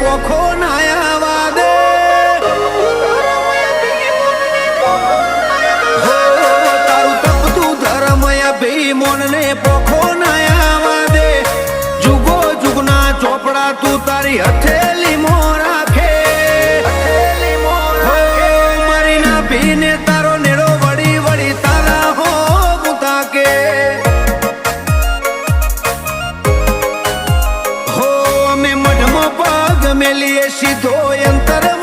પોખો નાયા દે તારું તપતું ધર્મ ભીમોન ને પોખો નાયા દે જુગો જુગના ચોપડા તું તારી હથેલી મો રાખે મારી ના ભીને તારો નેડો વળી વળી તારા હો મુતા કે હો અમે મઢમાં પગ મેલીએ સીધો અંતર